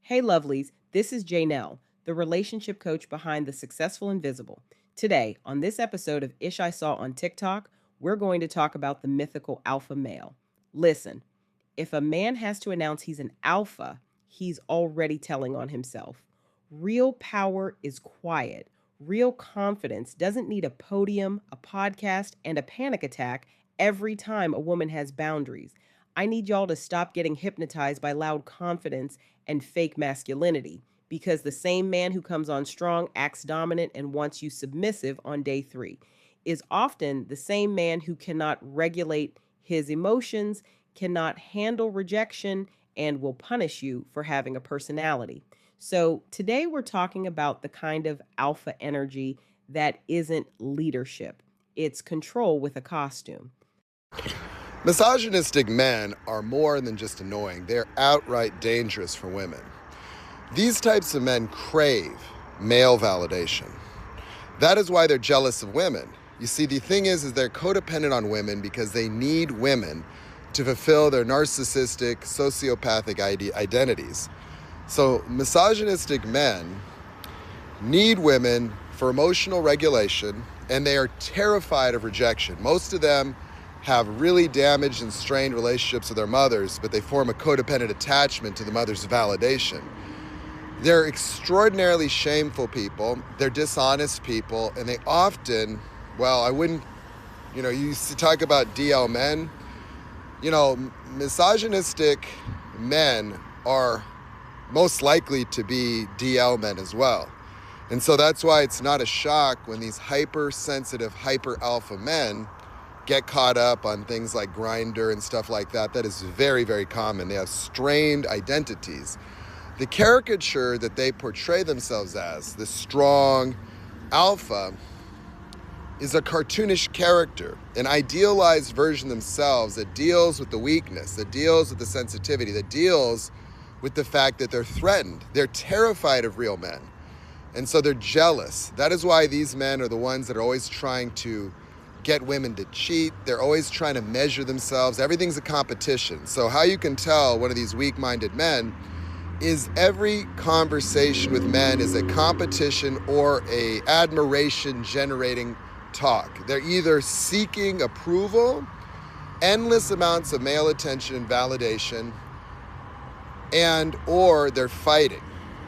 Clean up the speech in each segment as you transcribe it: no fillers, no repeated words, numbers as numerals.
Hey, lovelies, this is Janelle, the relationship coach behind The Successful Invisible. Today, on this episode of Ish I Saw on TikTok, we're going to talk about the mythical alpha male. Listen, if a man has to announce he's an alpha, he's already telling on himself. Real power is quiet. Real confidence doesn't need a podium, a podcast, and a panic attack every time a woman has boundaries. I need y'all to stop getting hypnotized by loud confidence and fake masculinity because the same man who comes on strong, acts dominant, and wants you submissive on day three is often the same man who cannot regulate his emotions, cannot handle rejection, and will punish you for having a personality. So, today we're talking about the kind of alpha energy that isn't leadership, it's control with a costume. Misogynistic men are more than just annoying, they're outright dangerous for women. These types of men crave male validation. That is why they're jealous of women. You see, the thing is they're codependent on women because they need women to fulfill their narcissistic, sociopathic identities. So misogynistic men need women for emotional regulation, and they are terrified of rejection. Most of them have really damaged and strained relationships with their mothers, but they form a codependent attachment to the mother's validation. They're extraordinarily shameful people, they're dishonest people, and they often, you talk about DL men, misogynistic men are most likely to be DL men as well. And so that's why it's not a shock when these hypersensitive, hyper alpha men get caught up on things like Grindr and stuff like that. That is very, very common. They have strained identities. The caricature that they portray themselves as, the strong alpha, is a cartoonish character, an idealized version of themselves that deals with the weakness, that deals with the sensitivity, that deals with the fact that they're threatened. They're terrified of real men. And so they're jealous. That is why these men are the ones that are always trying to get women to cheat. They're always trying to measure themselves. Everything's a competition. So how you can tell one of these weak-minded men is every conversation with men is a competition or a admiration generating talk. They're either seeking approval, endless amounts of male attention and validation, or they're fighting.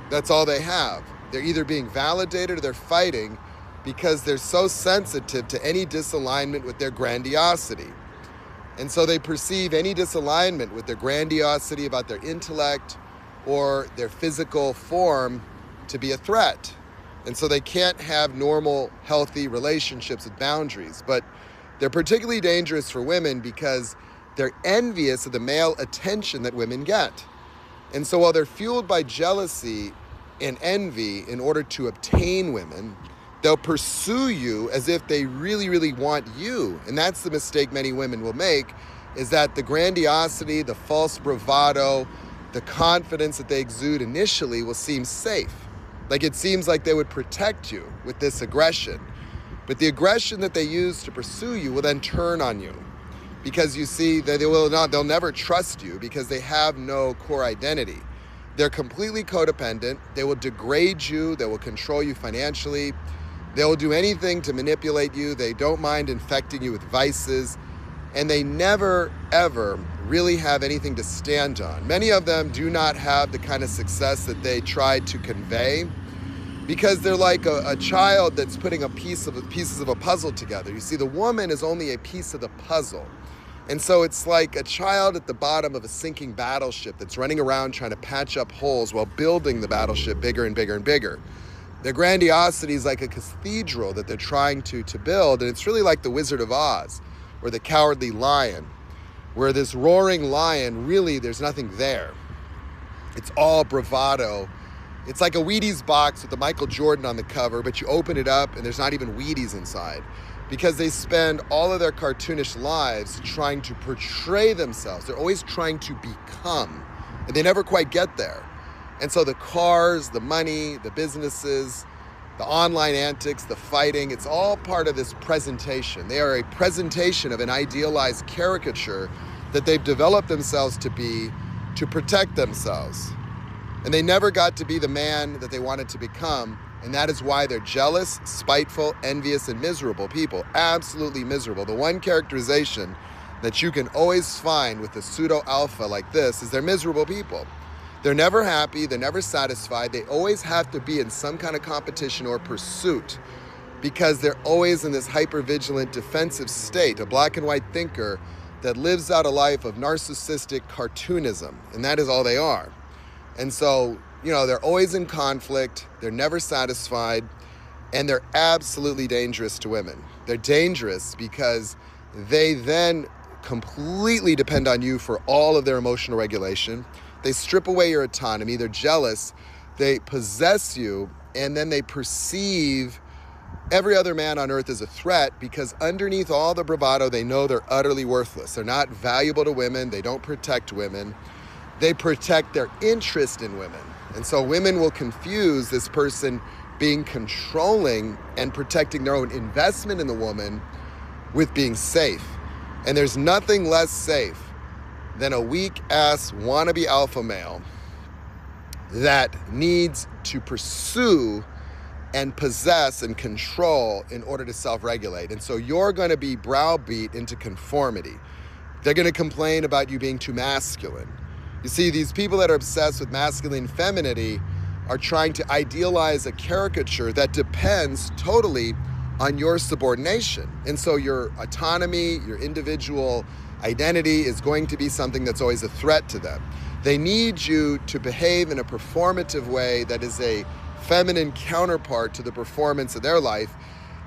That's all they have. They're either being validated or they're fighting because they're so sensitive to any disalignment with their grandiosity. And so they perceive any disalignment with their grandiosity about their intellect or their physical form to be a threat. And so they can't have normal, healthy relationships with boundaries. But they're particularly dangerous for women because they're envious of the male attention that women get. And so while they're fueled by jealousy and envy in order to obtain women, they'll pursue you as if they really, really want you. And that's the mistake many women will make, is that the grandiosity, the false bravado, the confidence that they exude initially will seem safe. Like it seems like they would protect you with this aggression. But the aggression that they use to pursue you will then turn on you. Because you see, they'll never trust you because they have no core identity. They're completely codependent. They will degrade you. They will control you financially. They will do anything to manipulate you. They don't mind infecting you with vices. And they never, ever really have anything to stand on. Many of them do not have the kind of success that they tried to convey because they're like a child that's putting pieces of a puzzle together. You see, the woman is only a piece of the puzzle. And so it's like a child at the bottom of a sinking battleship that's running around trying to patch up holes while building the battleship bigger and bigger and bigger. Their grandiosity is like a cathedral that they're trying to build, and it's really like the Wizard of Oz, or the Cowardly Lion, where this roaring lion, really, there's nothing there. It's all bravado. It's like a Wheaties box with the Michael Jordan on the cover, but you open it up and there's not even Wheaties inside. Because they spend all of their cartoonish lives trying to portray themselves. They're always trying to become, and they never quite get there. And so the cars, the money, the businesses, the online antics, the fighting, it's all part of this presentation. They are a presentation of an idealized caricature that they've developed themselves to be to protect themselves. And they never got to be the man that they wanted to become. And that is why they're jealous, spiteful, envious, and miserable people. Absolutely miserable. The one characterization that you can always find with a pseudo-alpha like this is they're miserable people. They're never happy. They're never satisfied. They always have to be in some kind of competition or pursuit because they're always in this hyper-vigilant defensive state, a black and white thinker that lives out a life of narcissistic cartoonism. And that is all they are. And so, they're always in conflict, they're never satisfied, and they're absolutely dangerous to women. They're dangerous because they then completely depend on you for all of their emotional regulation. They strip away your autonomy, they're jealous, they possess you, and then they perceive every other man on earth as a threat because underneath all the bravado, they know they're utterly worthless. They're not valuable to women, they don't protect women. They protect their interest in women. And so women will confuse this person being controlling and protecting their own investment in the woman with being safe. And there's nothing less safe than a weak-ass wannabe alpha male that needs to pursue and possess and control in order to self-regulate. And so you're going to be browbeat into conformity. They're going to complain about you being too masculine. You see, these people that are obsessed with masculine femininity are trying to idealize a caricature that depends totally on your subordination. And so your autonomy, your individual identity is going to be something that's always a threat to them. They need you to behave in a performative way that is a feminine counterpart to the performance of their life.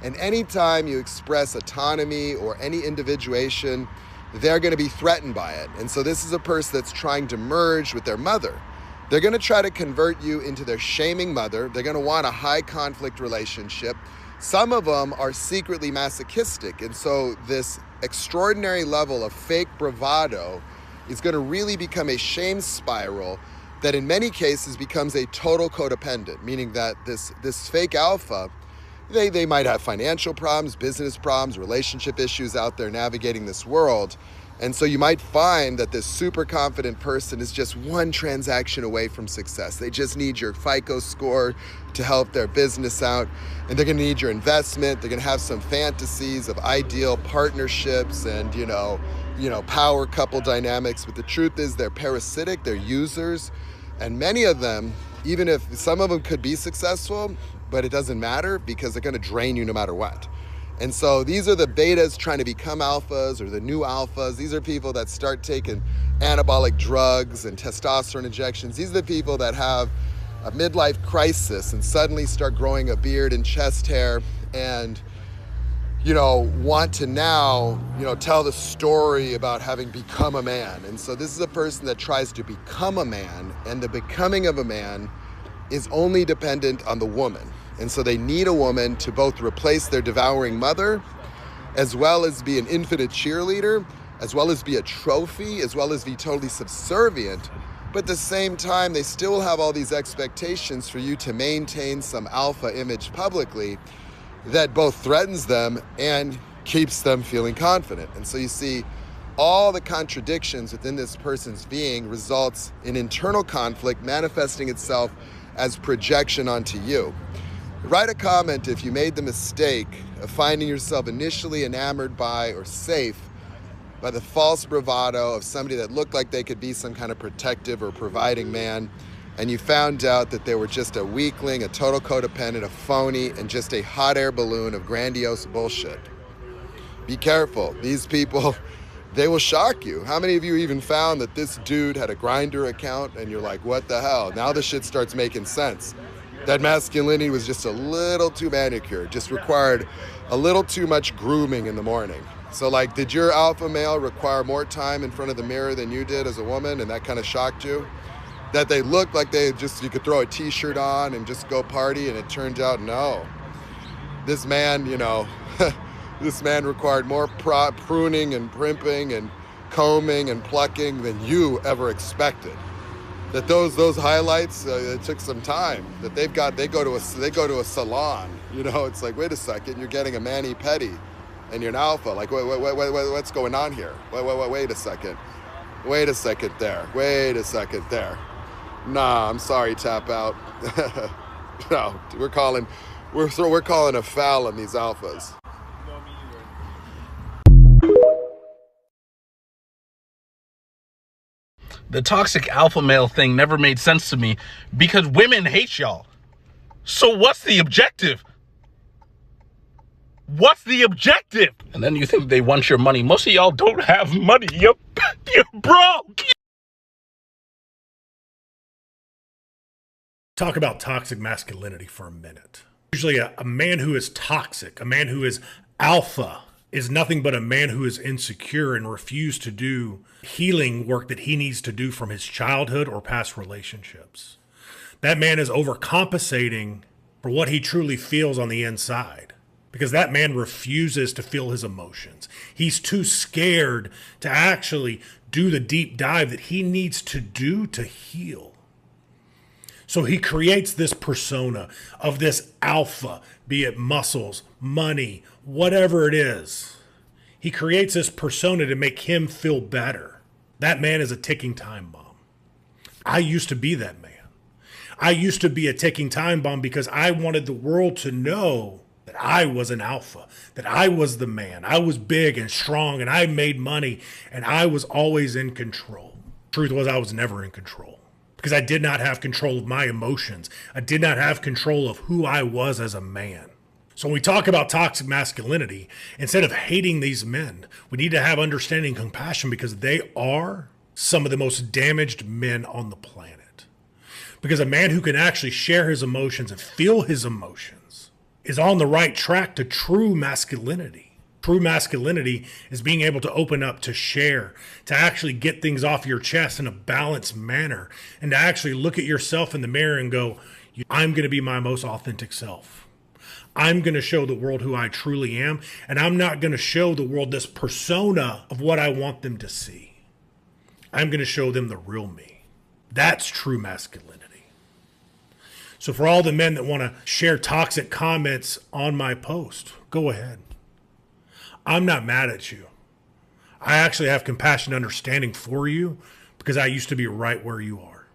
And anytime you express autonomy or any individuation, they're going to be threatened by it. And so this is a person that's trying to merge with their mother. They're going to try to convert you into their shaming mother. They're going to want a high conflict relationship. Some of them are secretly masochistic. And so this extraordinary level of fake bravado is going to really become a shame spiral that in many cases becomes a total codependent, meaning that this fake alpha, they might have financial problems, business problems, relationship issues out there navigating this world. And so you might find that this super confident person is just one transaction away from success. They just need your FICO score to help their business out. And they're going to need your investment. They're going to have some fantasies of ideal partnerships and, power couple dynamics. But the truth is they're parasitic, they're users. And many of them, even if some of them could be successful, but it doesn't matter because they're going to drain you no matter what. And so these are the betas trying to become alphas or the new alphas. These are people that start taking anabolic drugs and testosterone injections. These are the people that have a midlife crisis and suddenly start growing a beard and chest hair and, want to now, tell the story about having become a man. And so this is a person that tries to become a man, and the becoming of a man is only dependent on the woman. And so they need a woman to both replace their devouring mother, as well as be an infinite cheerleader, as well as be a trophy, as well as be totally subservient. But at the same time, they still have all these expectations for you to maintain some alpha image publicly that both threatens them and keeps them feeling confident. And so you see all the contradictions within this person's being results in internal conflict manifesting itself as projection onto you. Write a comment if you made the mistake of finding yourself initially enamored by or safe by the false bravado of somebody that looked like they could be some kind of protective or providing man, and you found out that they were just a weakling, a total codependent, a phony, and just a hot air balloon of grandiose bullshit. Be careful. These people, they will shock you. How many of you even found that this dude had a Grindr account and you're like, what the hell? Now the shit starts making sense. That masculinity was just a little too manicured, just required a little too much grooming in the morning. So did your alpha male require more time in front of the mirror than you did as a woman, and that kind of shocked you? That they looked like you could throw a t-shirt on and just go party, and it turned out, no. This man, this man required more pruning and primping and combing and plucking than you ever expected. That those highlights, it took some time. That they go to a salon. It's like, wait a second, you're getting a mani-pedi, and you're an alpha. What's going on here? Wait a second. Wait a second there. Nah, I'm sorry, tap out. No, we're calling a foul on these alphas. The toxic alpha male thing never made sense to me because women hate y'all. So what's the objective? What's the objective? And then you think they want your money. Most of y'all don't have money. You're broke. Talk about toxic masculinity for a minute. Usually a man who is toxic, a man who is alpha, is nothing but a man who is insecure and refused to do healing work that he needs to do from his childhood or past relationships. That man is overcompensating for what he truly feels on the inside because that man refuses to feel his emotions. He's too scared to actually do the deep dive that he needs to do to heal. So he creates this persona of this alpha, be it muscles, money, whatever it is. He creates this persona to make him feel better. That man is a ticking time bomb. I used to be that man. I used to be a ticking time bomb because I wanted the world to know that I was an alpha, that I was the man. I was big and strong and I made money and I was always in control. Truth was, I was never in control because I did not have control of my emotions. I did not have control of who I was as a man. So when we talk about toxic masculinity, instead of hating these men, we need to have understanding and compassion because they are some of the most damaged men on the planet. Because a man who can actually share his emotions and feel his emotions is on the right track to true masculinity. True masculinity is being able to open up, to share, to actually get things off your chest in a balanced manner, and to actually look at yourself in the mirror and go, I'm going to be my most authentic self. I'm going to show the world who I truly am, and I'm not going to show the world this persona of what I want them to see. I'm going to show them the real me. That's true masculinity. So for all the men that want to share toxic comments on my post, go ahead. I'm not mad at you. I actually have compassion and understanding for you because I used to be right where you are.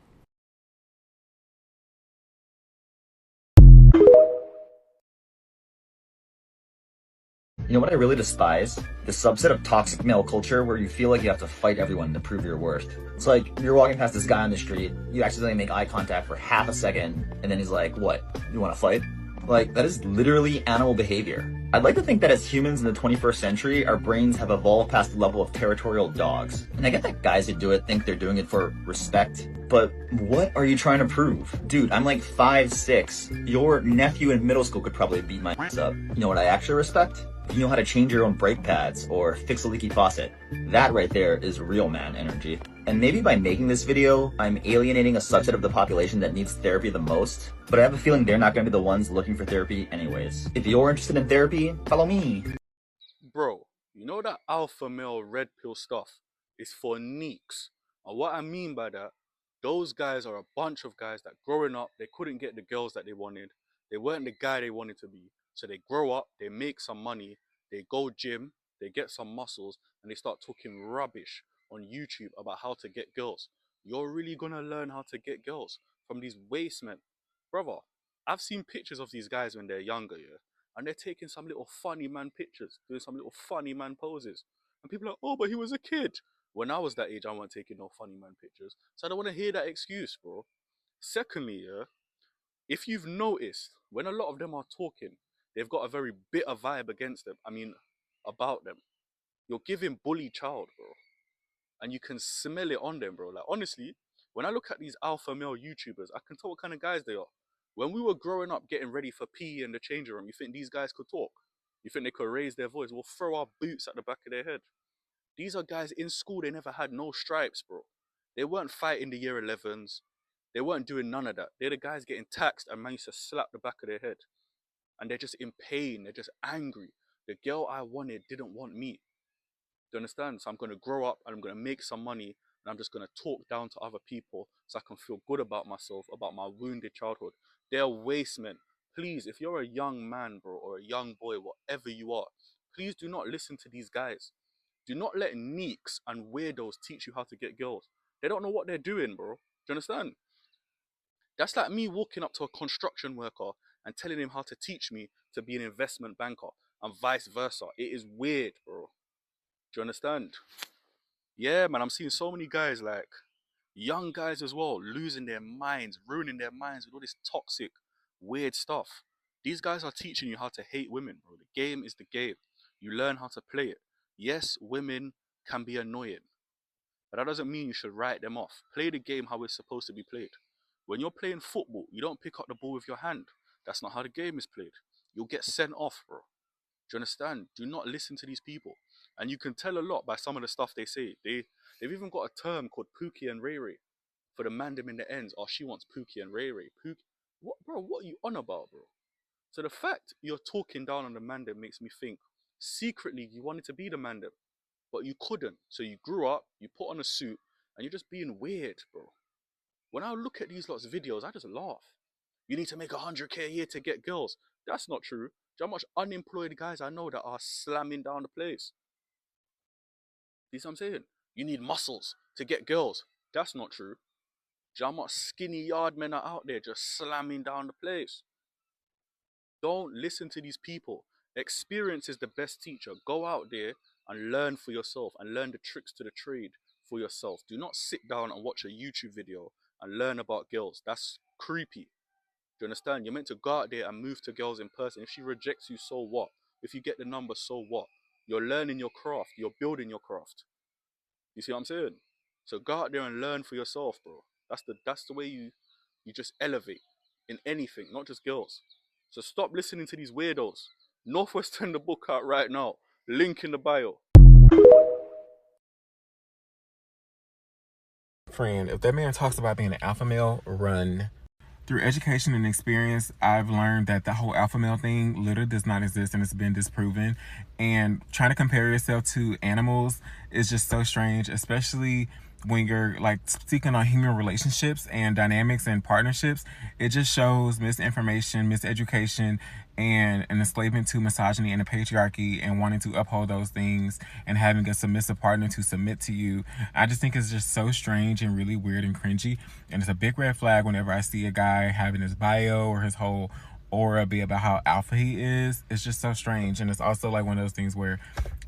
You know what I really despise? The subset of toxic male culture where you feel like you have to fight everyone to prove your worth. It's like you're walking past this guy on the street, you accidentally make eye contact for half a second, and then he's like, what, you want to fight? Like, that is literally animal behavior. I'd like to think that as humans in the 21st century, our brains have evolved past the level of territorial dogs. And I get that guys who do it think they're doing it for respect, but what are you trying to prove? Dude, I'm like 5'6". Your nephew in middle school could probably beat my ass up. You know what I actually respect? If you know how to change your own brake pads or fix a leaky faucet, that right there is real man energy. And maybe by making this video, I'm alienating a subset of the population that needs therapy the most, but I have a feeling they're not going to be the ones looking for therapy anyways. If you're interested in therapy, follow me. Bro, you know that alpha male red pill stuff is for neeks. And what I mean by that, those guys are a bunch of guys that growing up, they couldn't get the girls that they wanted. They weren't the guy they wanted to be. So they grow up, they make some money, they go gym, they get some muscles, and they start talking rubbish on YouTube about how to get girls. You're really gonna learn how to get girls from these waste men. Brother, I've seen pictures of these guys when they're younger, yeah? And they're taking some little funny man pictures, doing some little funny man poses. And people are like, oh, but he was a kid. When I was that age, I wasn't taking no funny man pictures. So I don't want to hear that excuse, bro. Secondly, yeah, if you've noticed, when a lot of them are talking, they've got a very bitter vibe against them. I mean, about them. You're giving bully child, bro. And you can smell it on them, bro. Like, honestly, when I look at these alpha male YouTubers, I can tell what kind of guys they are. When we were growing up getting ready for PE in the changing room, you think these guys could talk? You think they could raise their voice? We'll throw our boots at the back of their head. These are guys in school, they never had no stripes, bro. They weren't fighting the year 11s. They weren't doing none of that. They're the guys getting taxed and man used to slap the back of their head. And they're just in pain. They're just angry. The girl I wanted didn't want me. Do you understand? So I'm going to grow up and I'm going to make some money and I'm just going to talk down to other people so I can feel good about myself, about my wounded childhood. They're waste men. Please, if you're a young man, bro, or a young boy, whatever you are, please do not listen to these guys. Do not let neeks and weirdos teach you how to get girls. They don't know what they're doing, bro. Do you understand? That's like me walking up to a construction worker and telling him how to teach me to be an investment banker and vice versa. It is weird, bro. Do you understand? Yeah, man, I'm seeing so many guys, like young guys as well, losing their minds, ruining their minds with all this toxic, weird stuff. These guys are teaching you how to hate women, bro. The game is the game. You learn how to play it. Yes, women can be annoying, but that doesn't mean you should write them off. Play the game how it's supposed to be played. When you're playing football, you don't pick up the ball with your hand. That's not how the game is played. You'll get sent off, bro. Do you understand? Do not listen to these people. And you can tell a lot by some of the stuff they say. They've even got a term called Pookie and Ray Ray for the mandem in the ends. Oh, she wants Pookie and Ray Ray. Pookie. What, bro? What are you on about, bro? So the fact you're talking down on the mandem makes me think secretly you wanted to be the mandem, but you couldn't. So you grew up, you put on a suit, and you're just being weird, bro. When I look at these lots of videos, I just laugh. You need to make 100K a year to get girls. That's not true. Do you know how much unemployed guys I know that are slamming down the place? You see what I'm saying? You need muscles to get girls. That's not true. Do you know how much skinny yard men are out there just slamming down the place? Don't listen to these people. Experience is the best teacher. Go out there and learn for yourself and learn the tricks to the trade for yourself. Do not sit down and watch a YouTube video and learn about girls. That's creepy. Do you understand? You're meant to go out there and move to girls in person. If she rejects you, so what? If you get the number, so what? You're learning your craft. You're building your craft. You see what I'm saying? So go out there and learn for yourself, bro. That's the way you just elevate in anything, not just girls. So stop listening to these weirdos. Northwest send the book out right now. Link in the bio. Friend, if that man talks about being an alpha male, run. Through education and experience, I've learned that the whole alpha male thing literally does not exist and it's been disproven. And trying to compare yourself to animals is just so strange, especially when you're like speaking on human relationships and dynamics and partnerships. It just shows misinformation, miseducation, and an enslavement to misogyny and the patriarchy and wanting to uphold those things and having a submissive partner to submit to you. I just think it's just so strange and really weird and cringy. And it's a big red flag whenever I see a guy having his bio or his whole aura be about how alpha he is. It's just so strange. And it's also like one of those things where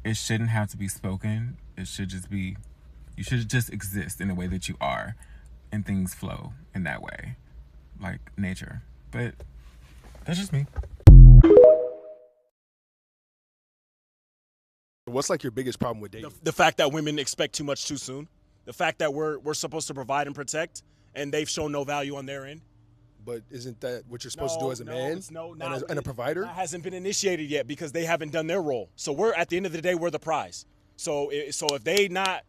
it shouldn't have to be spoken. It should just be, you should just exist in the way that you are and things flow in that way, like nature. But that's just me. What's like your biggest problem with dating? The fact that women expect too much too soon. The fact that we're supposed to provide and protect, and they've shown no value on their end. But isn't that what you're supposed to do as a man and a provider? That hasn't been initiated yet because they haven't done their role. So we're at the end of the day, we're the prize. So if they not.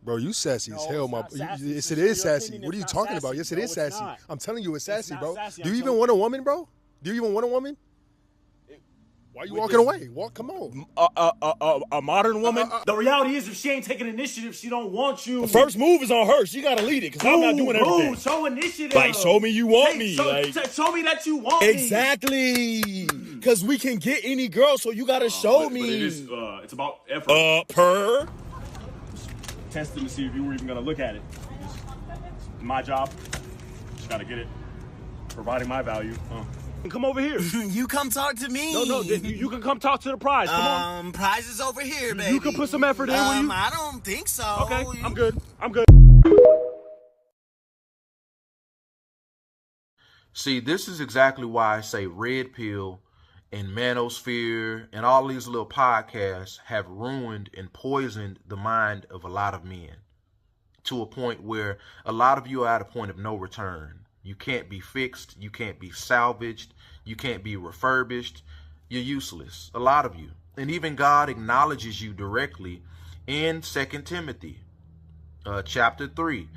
Bro, you sassy as hell, my. Yes, it is sassy. What are you talking about? Yes, it is sassy. I'm telling you, it's sassy, bro. Do you even want a woman, bro? Do you even want a woman? Why are you walking away? Come on. A modern woman. The reality is, if she ain't taking initiative, she don't want you. The first move is on her. She gotta lead it, because I'm not doing everything. Show initiative. Like, show me you want me. Show me that you want me. Exactly. Because we can get any girl, so you gotta show me. But it is, it's about effort. Testing to see if you were even gonna look at it. It's my job. Just gotta get it. Providing my value. Come over here. You come talk to me. No, you can come talk to the prize. Come on. Prize is over here, baby. You can put some effort in. I don't think so. Okay, I'm good. See, this is exactly why I say Red Pill and Manosphere and all these little podcasts have ruined and poisoned the mind of a lot of men to a point where a lot of you are at a point of no return. You can't be fixed. You can't be salvaged. You can't be refurbished. You're useless. A lot of you. And even God acknowledges you directly in 2 Timothy chapter 3.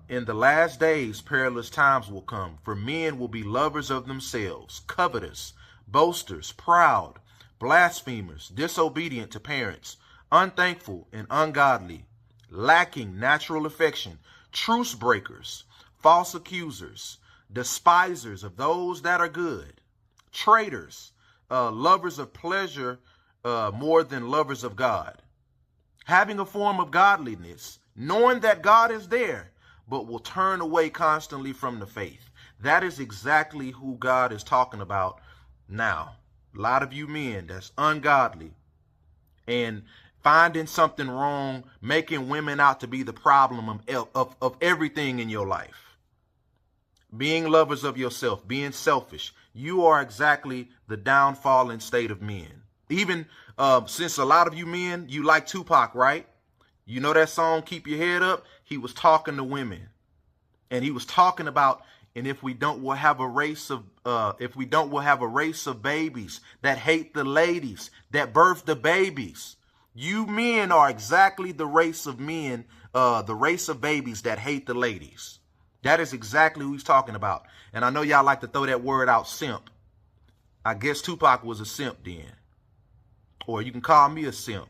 In the last days, perilous times will come, for men will be lovers of themselves, covetous, boasters, proud, blasphemers, disobedient to parents, unthankful and ungodly, lacking natural affection, truce breakers, false accusers, despisers of those that are good, traitors, lovers of pleasure more than lovers of God, having a form of godliness, knowing that God is there, but will turn away constantly from the faith. That is exactly who God is talking about now. A lot of you men that's ungodly and finding something wrong, making women out to be the problem of everything in your life. Being lovers of yourself, being selfish. You are exactly the downfall and state of men. Even since a lot of you men, you like Tupac, right? You know that song, Keep Your Head Up? He was talking to women. And he was talking about, and if we don't, we'll have a race of babies that hate the ladies, that birth the babies. You men are exactly the race of men, the race of babies that hate the ladies. That is exactly who he's talking about. And I know y'all like to throw that word out, simp. I guess Tupac was a simp then. Or you can call me a simp.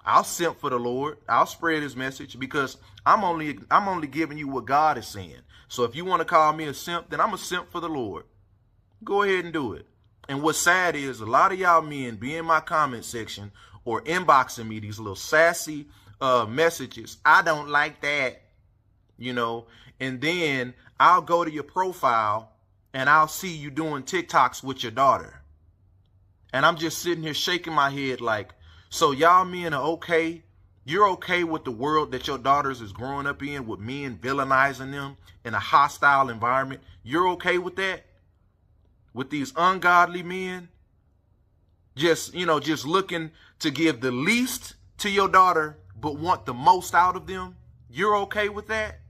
I'll simp for the Lord. I'll spread his message because I'm only giving you what God is saying. So if you want to call me a simp, then I'm a simp for the Lord. Go ahead and do it. And what's sad is a lot of y'all men be in my comment section or inboxing me these little sassy messages. I don't like that, you know. And then I'll go to your profile and I'll see you doing TikToks with your daughter. And I'm just sitting here shaking my head like, so y'all men are okay? You're okay with the world that your daughters is growing up in, with men villainizing them in a hostile environment? You're okay with that? With these ungodly men? Just looking to give the least to your daughter, but want the most out of them? You're okay with that?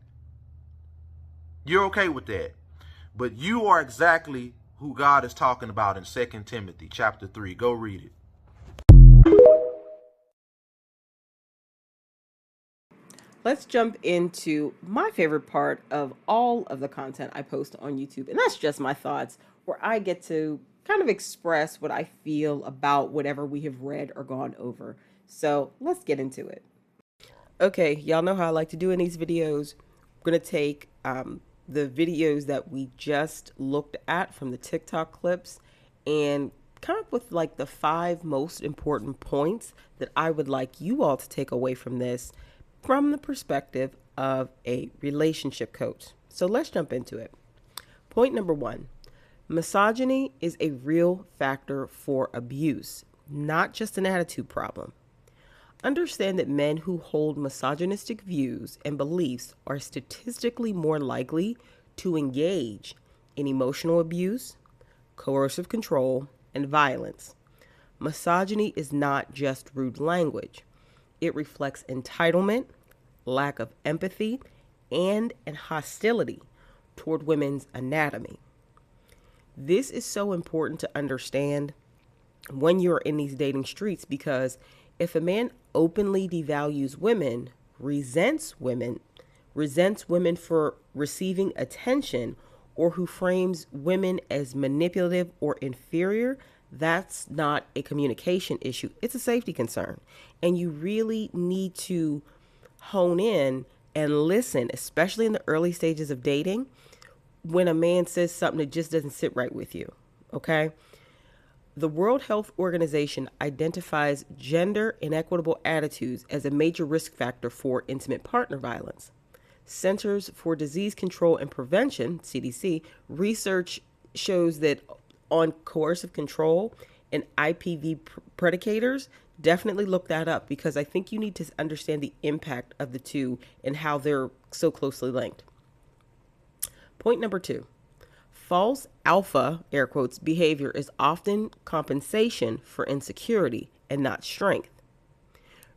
You're okay with that. But you are exactly who God is talking about in 2 Timothy chapter 3. Go read it. Let's jump into my favorite part of all of the content I post on YouTube. And that's just my thoughts, where I get to kind of express what I feel about whatever we have read or gone over. So let's get into it. Okay, y'all know how I like to do in these videos. We're going to take the videos that we just looked at from the TikTok clips and come up with like the 5 most important points that I would like you all to take away from this from the perspective of a relationship coach. So let's jump into it. Point number 1, misogyny is a real factor for abuse, not just an attitude problem. Understand that men who hold misogynistic views and beliefs are statistically more likely to engage in emotional abuse, coercive control, and violence. Misogyny is not just rude language. It reflects entitlement, lack of empathy, and an hostility toward women's anatomy. This is so important to understand when you're in these dating streets, because if a man openly devalues women, resents women for receiving attention, or who frames women as manipulative or inferior, that's not a communication issue. It's a safety concern. And you really need to hone in and listen, especially in the early stages of dating, when a man says something that just doesn't sit right with you. Okay? The World Health Organization identifies gender inequitable attitudes as a major risk factor for intimate partner violence. Centers for Disease Control and Prevention, CDC, research shows that on coercive control and IPV predicators, definitely look that up, because I think you need to understand the impact of the two and how they're so closely linked. Point number 2, false alpha, air quotes, behavior is often compensation for insecurity and not strength.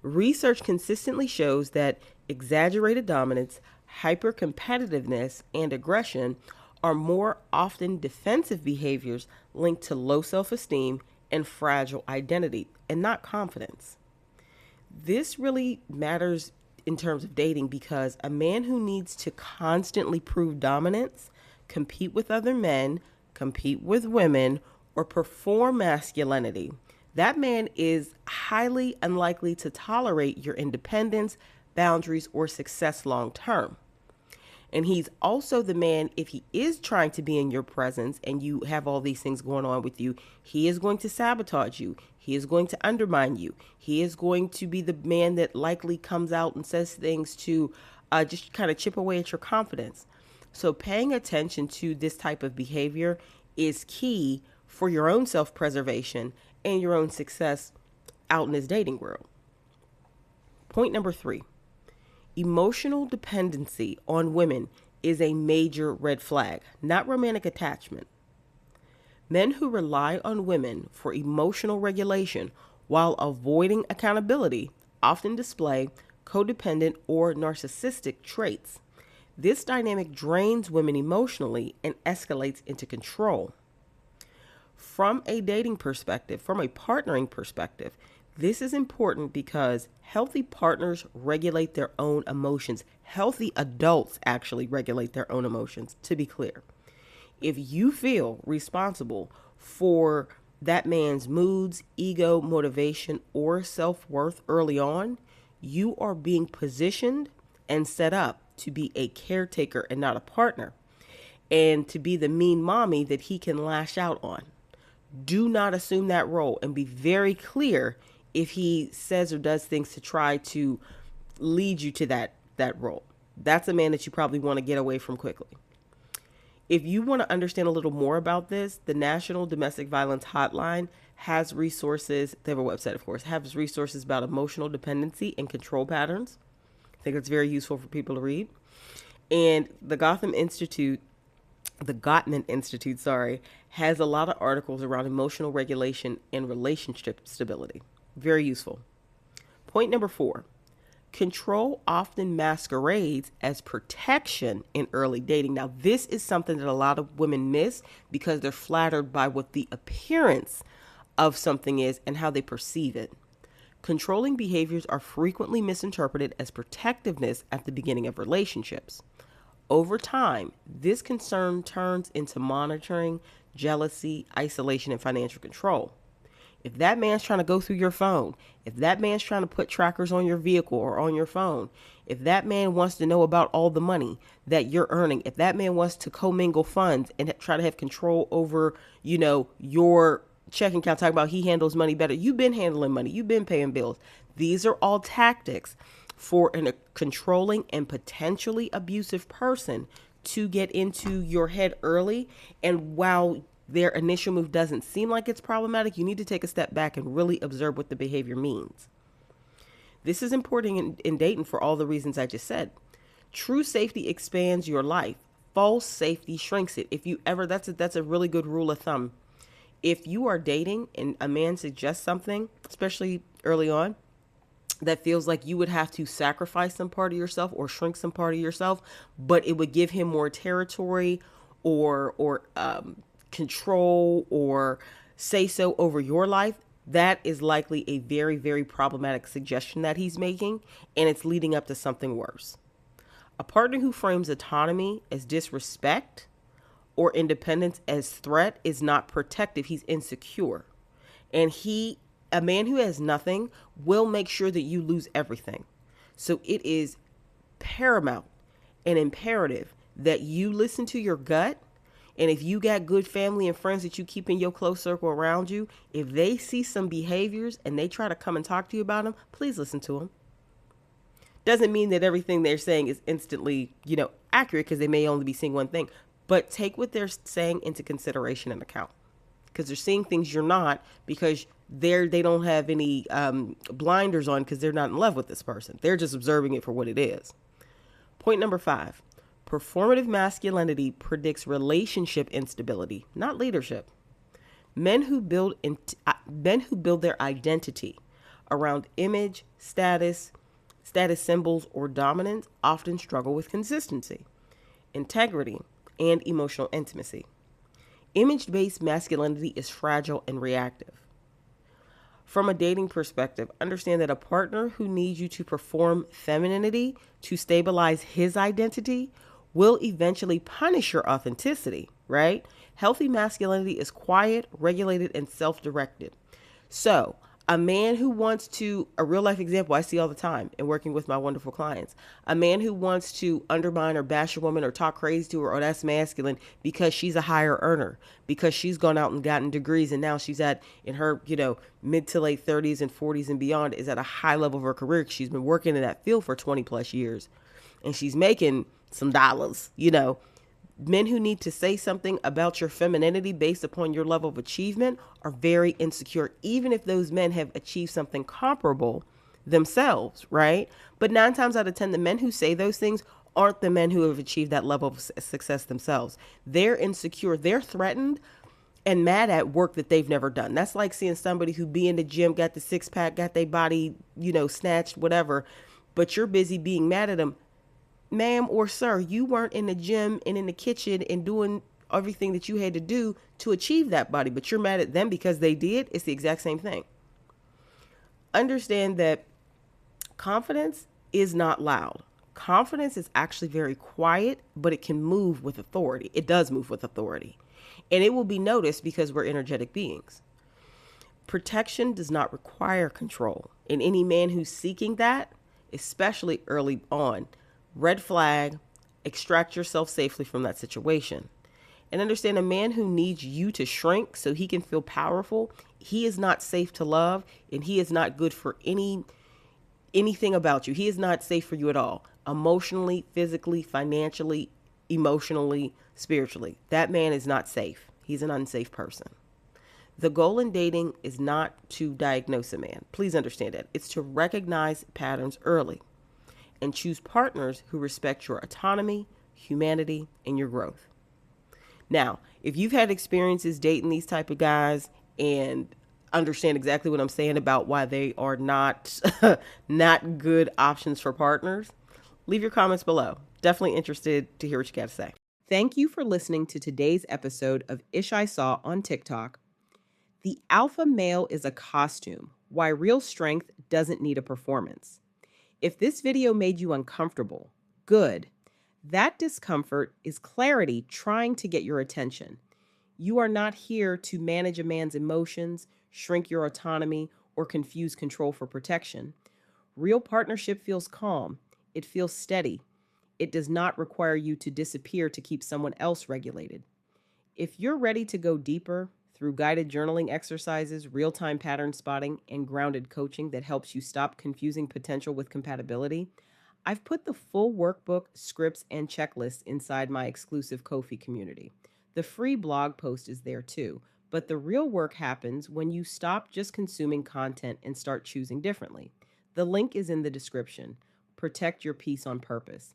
Research consistently shows that exaggerated dominance, hyper-competitiveness, and aggression are more often defensive behaviors linked to low self-esteem and fragile identity, and not confidence. This really matters in terms of dating, because a man who needs to constantly prove dominance, compete with other men, compete with women, or perform masculinity, that man is highly unlikely to tolerate your independence, boundaries, or success long term. And he's also the man, if he is trying to be in your presence and you have all these things going on with you, he is going to sabotage you. He is going to undermine you. He is going to be the man that likely comes out and says things to just kind of chip away at your confidence. So paying attention to this type of behavior is key for your own self-preservation and your own success out in this dating world. Point number 3, emotional dependency on women is a major red flag, not romantic attachment. Men who rely on women for emotional regulation while avoiding accountability often display codependent or narcissistic traits. This dynamic drains women emotionally and escalates into control. From a dating perspective, from a partnering perspective, this is important because healthy partners regulate their own emotions. Healthy adults actually regulate their own emotions, to be clear. If you feel responsible for that man's moods, ego, motivation, or self-worth early on, you are being positioned and set up to be a caretaker and not a partner, and to be the mean mommy that he can lash out on. Do not assume that role, and be very clear if he says or does things to try to lead you to that role. That's a man that you probably want to get away from quickly. If you want to understand a little more about this, the National Domestic Violence Hotline has resources. They have a website, of course, has resources about emotional dependency and control patterns. I think it's very useful for people to read. And the Gottman Institute, has a lot of articles around emotional regulation and relationship stability. Very useful. Point number 4, control often masquerades as protection in early dating. Now, this is something that a lot of women miss because they're flattered by what the appearance of something is and how they perceive it. Controlling behaviors are frequently misinterpreted as protectiveness at the beginning of relationships. Over time, this concern turns into monitoring, jealousy, isolation, and financial control. If that man's trying to go through your phone, if that man's trying to put trackers on your vehicle or on your phone, if that man wants to know about all the money that you're earning, if that man wants to commingle funds and try to have control over, your checking account, talking about he handles money better. You've been handling money. You've been paying bills. These are all tactics for a controlling and potentially abusive person to get into your head early. And while their initial move doesn't seem like it's problematic, you need to take a step back and really observe what the behavior means. This is important in dating for all the reasons I just said. True safety expands your life. False safety shrinks it. That's a really good rule of thumb. If you are dating and a man suggests something, especially early on, that feels like you would have to sacrifice some part of yourself or shrink some part of yourself, but it would give him more territory or control or say so over your life, that is likely a very, very problematic suggestion that he's making, and it's leading up to something worse. A partner who frames autonomy as disrespect or independence as threat is not protective. He's insecure. And a man who has nothing will make sure that you lose everything. So it is paramount and imperative that you listen to your gut. And if you got good family and friends that you keep in your close circle around you, if they see some behaviors and they try to come and talk to you about them, please listen to them. Doesn't mean that everything they're saying is instantly, accurate, because they may only be seeing one thing. But take what they're saying into consideration and account, because they're seeing things you're not, because they don't have any blinders on, because they're not in love with this person. They're just observing it for what it is. Point number 5, performative masculinity predicts relationship instability, not leadership. Men who build their identity around image, status symbols, or dominance often struggle with consistency, integrity, and emotional intimacy. Image-based masculinity is fragile and reactive. From a dating perspective, understand that a partner who needs you to perform femininity to stabilize his identity will eventually punish your authenticity, right? Healthy masculinity is quiet, regulated, and self-directed. So, a man who wants to, a real life example I see all the time in working with my wonderful clients, a man who wants to undermine or bash a woman or talk crazy to her, oh, that's masculine, because she's a higher earner, because she's gone out and gotten degrees and now she's in her, mid to late 30s and 40s and beyond, is at a high level of her career. She's been working in that field for 20 plus years. and she's making some dollars, men who need to say something about your femininity based upon your level of achievement are very insecure, even if those men have achieved something comparable themselves, right? But 9 times out of 10, the men who say those things aren't the men who have achieved that level of success themselves. They're insecure, they're threatened and mad at work that they've never done. That's like seeing somebody who be in the gym, got the six pack, got their body, snatched, whatever, but you're busy being mad at them. Ma'am or sir, you weren't in the gym and in the kitchen and doing everything that you had to do to achieve that body, but you're mad at them because they did. It's the exact same thing. Understand that confidence is not loud. Confidence is actually very quiet, but it can move with authority. It does move with authority. And it will be noticed because we're energetic beings. Protection does not require control. And any man who's seeking that, especially early on, red flag, extract yourself safely from that situation. And understand a man who needs you to shrink so he can feel powerful, he is not safe to love, and he is not good for anything about you. He is not safe for you at all. Emotionally, physically, financially, emotionally, spiritually. That man is not safe. He's an unsafe person. The goal in dating is not to diagnose a man. Please understand that. It's to recognize patterns early and choose partners who respect your autonomy, humanity, and your growth. Now, if you've had experiences dating these type of guys and understand exactly what I'm saying about why they are not not good options for partners, leave your comments below. Definitely interested to hear what you got to say. Thank you for listening to today's episode of Ish I Saw on TikTok. The alpha male is a costume. Why real strength doesn't need a performance. If this video made you uncomfortable, good. That discomfort is clarity trying to get your attention. You are not here to manage a man's emotions, shrink your autonomy, or confuse control for protection. Real partnership feels calm. It feels steady. It does not require you to disappear to keep someone else regulated. If you're ready to go deeper through guided journaling exercises, real-time pattern spotting, and grounded coaching that helps you stop confusing potential with compatibility, I've put the full workbook, scripts, and checklists inside my exclusive Ko-fi community. The free blog post is there too, but the real work happens when you stop just consuming content and start choosing differently. The link is in the description. Protect your peace on purpose.